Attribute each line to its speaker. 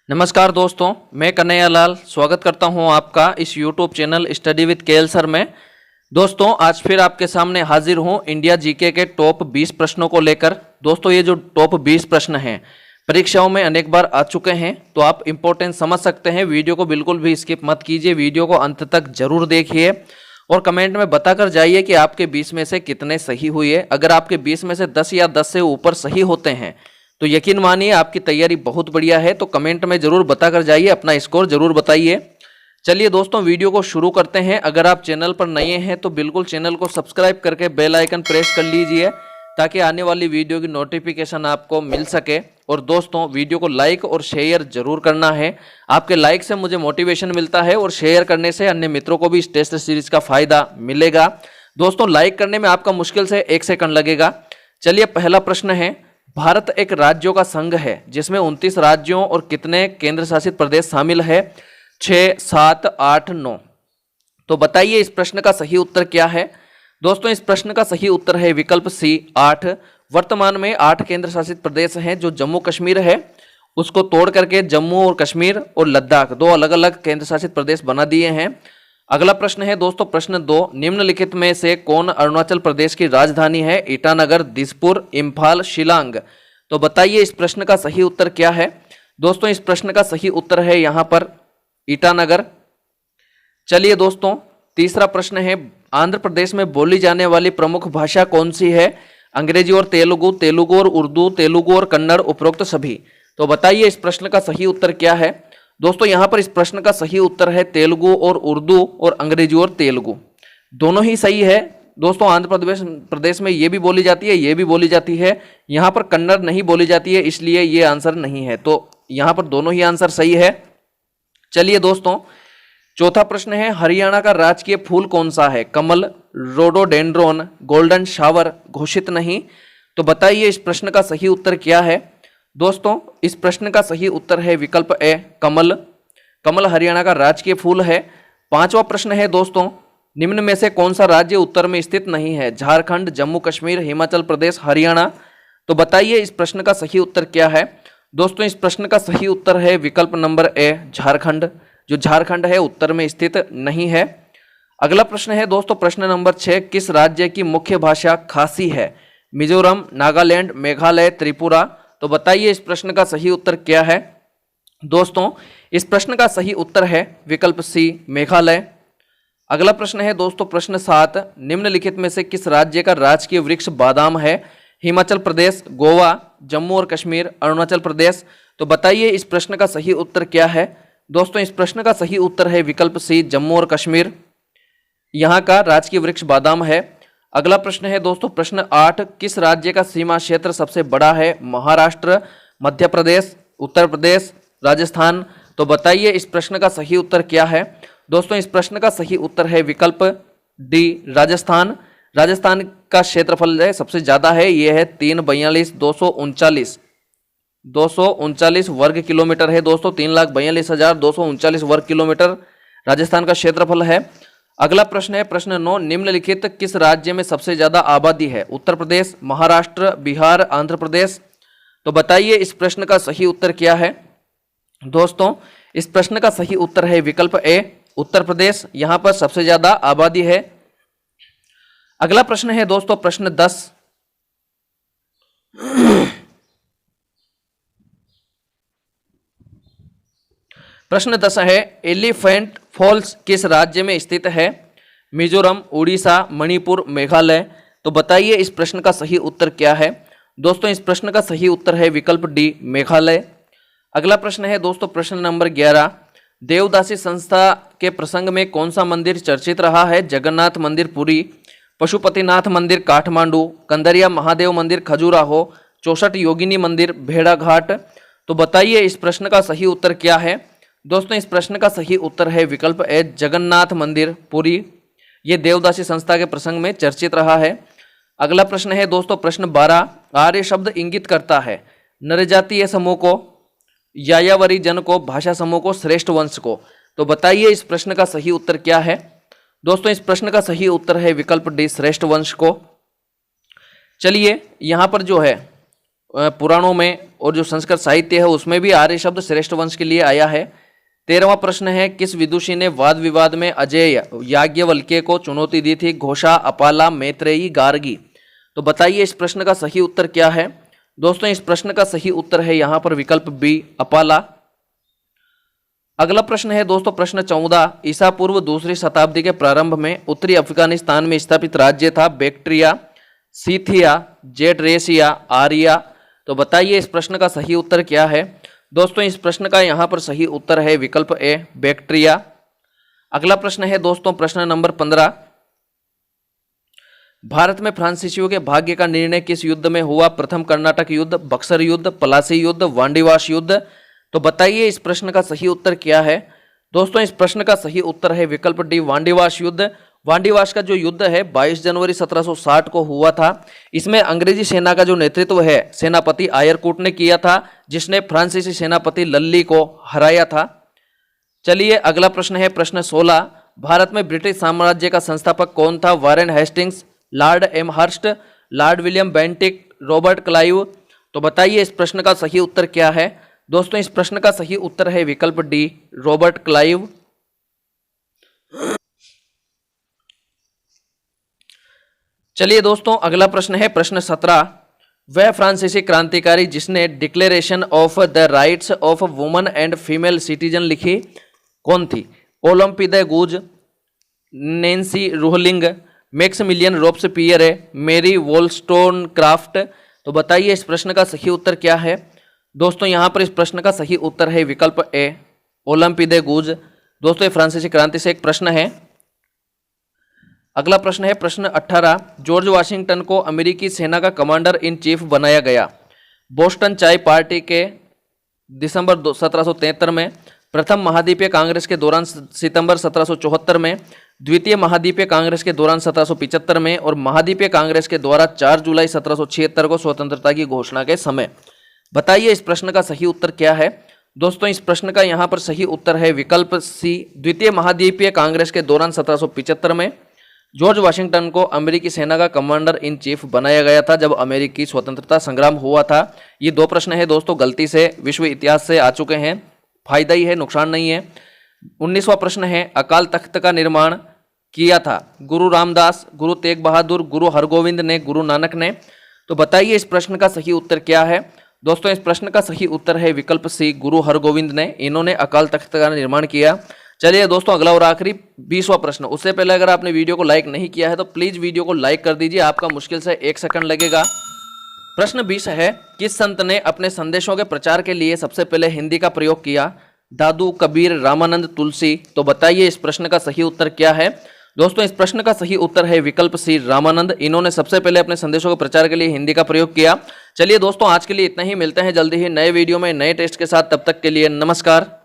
Speaker 1: नमस्कार दोस्तों, मैं कन्हैया लाल स्वागत करता हूं आपका इस YouTube channel study with KL sir में। दोस्तों आज फिर आपके सामने हाजिर हूं इंडिया जीके के टॉप 20 प्रश्नों को लेकर। दोस्तों ये जो टॉप 20 प्रश्न हैं परीक्षाओं में अनेक बार आ चुके हैं, तो आप इंपॉर्टेंस समझ सकते हैं। वीडियो को बिल्कुल भी स्किप मत कीजिए, वीडियो को अंत तक जरूर देखिए और कमेंट में बताकर जाइए कि आपके 20 में से कितने सही हुए। अगर आपके 20 में से 10 या 10 से ऊपर सही होते हैं तो यकीन मानिए आपकी तैयारी बहुत बढ़िया है। तो कमेंट में जरूर बताकर जाइए, अपना स्कोर जरूर बताइए। चलिए दोस्तों वीडियो को शुरू करते हैं। अगर आप चैनल पर नए हैं तो बिल्कुल चैनल को सब्सक्राइब करके बेल आइकन प्रेस कर लीजिए ताकि आने वाली वीडियो की नोटिफिकेशन आपको मिल सके। और दोस्तों वीडियो को लाइक और शेयर जरूर करना है। आपके लाइक से मुझे मोटिवेशन मिलता है और शेयर करने से अन्य मित्रों को भी इस टेस्ट सीरीज का फायदा मिलेगा। दोस्तों लाइक करने में आपका मुश्किल से 1 सेकंड लगेगा। चलिए पहला प्रश्न है, भारत एक राज्यों का संघ है जिसमें 29 राज्यों और कितने केंद्र शासित प्रदेश शामिल है? 6, 7, 8, 9। तो बताइए इस प्रश्न का सही उत्तर क्या है? दोस्तों इस प्रश्न का सही उत्तर है विकल्प सी 8। वर्तमान में 8 केंद्र शासित प्रदेश हैं। जो जम्मू कश्मीर है उसको तोड़ करके जम्मू और कश्मीर और लद्दाख 2 अलग अलग केंद्र शासित प्रदेश बना दिए हैं। अगला प्रश्न है दोस्तों प्रश्न 2, निम्नलिखित में से कौन अरुणाचल प्रदेश की राजधानी है? ईटानगर, दिसपुर, इम्फाल, शिलांग। तो बताइए इस प्रश्न का सही उत्तर क्या है? दोस्तों इस प्रश्न का सही उत्तर है यहां पर ईटानगर। चलिए दोस्तों तीसरा प्रश्न है, आंध्र प्रदेश में बोली जाने वाली प्रमुख भाषा कौन सी है? अंग्रेजी और तेलुगु, तेलुगु और उर्दू, तेलुगु और कन्नड़, उपरोक्त सभी। तो बताइए इस प्रश्न का सही उत्तर क्या है? दोस्तों यहां पर इस प्रश्न का सही उत्तर है तेलुगु और उर्दू और अंग्रेजी और तेलुगु दोनों ही सही है। दोस्तों आंध्र प्रदेश में ये भी बोली जाती है, ये भी बोली जाती है। यहां पर कन्नड़ नहीं बोली जाती है, इसलिए ये आंसर नहीं है। तो यहां पर दोनों ही आंसर सही है। चलिए दोस्तों चौथा प्रश्न है, हरियाणा का राजकीय फूल कौन सा है? कमल, रोडोडेंड्रोन, गोल्डन शावर, घोषित नहीं। तो बताइए इस प्रश्न का सही उत्तर क्या है? दोस्तों इस प्रश्न का सही उत्तर है विकल्प ए, कमल। कमल हरियाणा का राजकीय फूल है। पांचवा प्रश्न है दोस्तों, निम्न में से कौन सा राज्य उत्तर में स्थित नहीं है? झारखंड, जम्मू कश्मीर, हिमाचल प्रदेश, हरियाणा। तो बताइए इस प्रश्न का सही उत्तर क्या है? दोस्तों इस प्रश्न का सही उत्तर है विकल्प नंबर ए, झारखंड। जो झारखंड है उत्तर में स्थित नहीं है। अगला प्रश्न है दोस्तों प्रश्न नंबर 6, किस राज्य की मुख्य भाषा खासी है? मिजोरम, नागालैंड, मेघालय, त्रिपुरा। तो बताइए इस प्रश्न का सही उत्तर क्या है? दोस्तों इस प्रश्न का सही उत्तर है विकल्प सी, मेघालय। अगला प्रश्न है दोस्तों प्रश्न 7, निम्नलिखित में से किस राज्य का राजकीय वृक्ष बादाम है? हिमाचल प्रदेश, गोवा, जम्मू और कश्मीर, अरुणाचल प्रदेश। तो बताइए इस प्रश्न का सही उत्तर क्या है? दोस्तों इस प्रश्न का सही उत्तर है विकल्प सी, जम्मू और कश्मीर। यहाँ का राजकीय वृक्ष बादाम है। अगला प्रश्न है दोस्तों प्रश्न 8, किस राज्य का सीमा क्षेत्र सबसे बड़ा है? महाराष्ट्र, मध्य प्रदेश, उत्तर प्रदेश, राजस्थान। तो बताइए इस प्रश्न का सही उत्तर क्या है? दोस्तों इस प्रश्न का सही उत्तर है विकल्प डी, राजस्थान। राजस्थान का क्षेत्रफल है सबसे ज्यादा है, यह है 239 वर्ग किलोमीटर है दोस्तों। 3,42,239 वर्ग किलोमीटर राजस्थान का क्षेत्रफल है। अगला प्रश्न है प्रश्न 9, निम्नलिखित किस राज्य में सबसे ज्यादा आबादी है? उत्तर प्रदेश, महाराष्ट्र, बिहार, आंध्र प्रदेश। तो बताइए इस प्रश्न का सही उत्तर क्या है? दोस्तों इस प्रश्न का सही उत्तर है विकल्प ए, उत्तर प्रदेश। यहां पर सबसे ज्यादा आबादी है। अगला प्रश्न है दोस्तों प्रश्न 10, प्रश्न 10 है, एलिफेंट फॉल्स किस राज्य में स्थित है? मिजोरम, उड़ीसा, मणिपुर, मेघालय। तो बताइए इस प्रश्न का सही उत्तर क्या है? दोस्तों इस प्रश्न का सही उत्तर है विकल्प डी, मेघालय। अगला प्रश्न है दोस्तों प्रश्न नंबर 11, देवदासी संस्था के प्रसंग में कौन सा मंदिर चर्चित रहा है? जगन्नाथ मंदिर पुरी, पशुपतिनाथ मंदिर काठमांडू, कंदरिया महादेव मंदिर खजुराहो, चौसठ योगिनी मंदिर भेड़ाघाट। तो बताइए इस प्रश्न का सही उत्तर क्या है? दोस्तों इस प्रश्न का सही उत्तर है विकल्प ए, जगन्नाथ मंदिर पुरी। ये देवदासी संस्था के प्रसंग में चर्चित रहा है। अगला प्रश्न है दोस्तों प्रश्न 12, आर्य शब्द इंगित करता है नरजातीय समूह को, यायावरी जन को, भाषा समूह को, श्रेष्ठ वंश को। तो बताइए इस प्रश्न का सही उत्तर क्या है? दोस्तों इस प्रश्न का सही उत्तर है विकल्प डी, श्रेष्ठ वंश को। चलिए यहां पर जो है पुराणों में और जो संस्कृत साहित्य है उसमें भी आर्य शब्द श्रेष्ठ वंश के लिए आया है। 13वां प्रश्न है, किस विदुषी ने वाद विवाद में अजेय याज्ञवल्क्य को चुनौती दी थी? घोषा, अपाला, मैत्रेयी, गार्गी। तो बताइए इस प्रश्न का सही उत्तर क्या है? दोस्तों इस प्रश्न का सही उत्तर है यहां पर विकल्प बी, अपाला। अगला प्रश्न है दोस्तों प्रश्न 14, ईसा पूर्व दूसरी शताब्दी के प्रारंभ में उत्तरी अफगानिस्तान में स्थापित राज्य था बैक्ट्रिया, सीथिया, जेडरेसिया, आर्या। तो बताइए इस प्रश्न का सही उत्तर क्या है? दोस्तों इस प्रश्न का यहां पर सही उत्तर है विकल्प ए, बैक्ट्रिया। अगला प्रश्न है दोस्तों प्रश्न नंबर 15, भारत में फ्रांसीसियों के भाग्य का निर्णय किस युद्ध में हुआ? प्रथम कर्नाटक युद्ध, बक्सर युद्ध, प्लासी युद्ध, वांडीवाश युद्ध। तो बताइए इस प्रश्न का सही उत्तर क्या है? दोस्तों इस प्रश्न का सही उत्तर है विकल्प डी, वांडीवाश युद्ध। वांडीवाश का जो युद्ध है 22 जनवरी 1760 को हुआ था। इसमें अंग्रेजी सेना का जो नेतृत्व है सेनापति आयरकूट ने किया था, जिसने फ्रांसीसी सेनापति लल्ली को हराया था। चलिए अगला प्रश्न है प्रश्न 16, भारत में ब्रिटिश साम्राज्य का संस्थापक कौन था? Warren Hastings, Lord Amherst, Lord William Bentinck, Robert Clive. तो बताइए इस प्रश्न का सही उत्तर क्या है? दोस्तों इस प्रश्न का सही उत्तर है विकल्प डी, रॉबर्ट क्लाइव। चलिए दोस्तों अगला प्रश्न है प्रश्न 17, वह फ्रांसीसी क्रांतिकारी जिसने declaration of the rights of woman and female citizen लिखी कौन थी? ओलंपी द गूज, नैन्सी रूहलिंग, मैक्सिमिलियन रोब्सपियर, मेरी वोल्स्टोनक्राफ्ट। तो बताइए इस प्रश्न का सही उत्तर क्या है? दोस्तों यहां पर इस प्रश्न का सही उत्तर है विकल्प ए, ओलंपी द गूज। दोस्तों ये फ्रांसीसी क्रांति से एक प्रश्न है। अगला प्रश्न है प्रश्न 18, जॉर्ज वाशिंगटन को अमेरिकी सेना का कमांडर इन चीफ बनाया गया? बोस्टन चाय पार्टी के दिसंबर 1773 में, प्रथम महाद्वीपीय कांग्रेस के दौरान सितंबर 1774 में, द्वितीय महाद्वीपीय कांग्रेस के दौरान 1775 में और महाद्वीपीय कांग्रेस के द्वारा 4 जुलाई 1776 को स्वतंत्रता की घोषणा के समय। बताइए इस प्रश्न का सही उत्तर क्या है? दोस्तों इस प्रश्न का यहां पर सही उत्तर है विकल्प सी, द्वितीय महाद्वीपीय कांग्रेस के दौरान 1775 में जॉर्ज वाशिंगटन को अमेरिकी सेना का कमांडर इन चीफ बनाया गया था जब अमेरिकी स्वतंत्रता संग्राम हुआ था। ये दो प्रश्न है दोस्तों गलती से विश्व इतिहास से आ चुके हैं, फायदा ही है नुकसान नहीं है। 19वां प्रश्न है, अकाल तख्त का निर्माण किया था गुरु रामदास, गुरु तेग बहादुर, गुरु हरगोविंद ने, गुरु नानक ने। तो बताइए इस प्रश्न का सही उत्तर क्या है? दोस्तों इस प्रश्न का सही उत्तर है विकल्प सी, गुरु हरगोविंद ने। इन्होंने अकाल तख्त का निर्माण किया। चलिए दोस्तों अगला और आखिरी 20वां प्रश्न। उससे पहले अगर आपने वीडियो को लाइक नहीं किया है तो प्लीज वीडियो को लाइक कर दीजिए, आपका मुश्किल से 1 सेकंड लगेगा। प्रश्न 20 है, किस संत ने अपने संदेशों के प्रचार के लिए सबसे पहले हिंदी का प्रयोग किया? दादू, कबीर, रामानंद, तुलसी। तो बताइए इस प्रश्न का सही उत्तर क्या है? दोस्तों इस प्रश्न का सही उत्तर है विकल्प सी, रामानंद। इन्होंने सबसे पहले अपने संदेशों के प्रचार के लिए हिंदी का प्रयोग किया। चलिए दोस्तों आज के लिए इतना ही, मिलते हैं जल्दी ही नए वीडियो में नए टेस्ट के साथ, तब तक के लिए नमस्कार।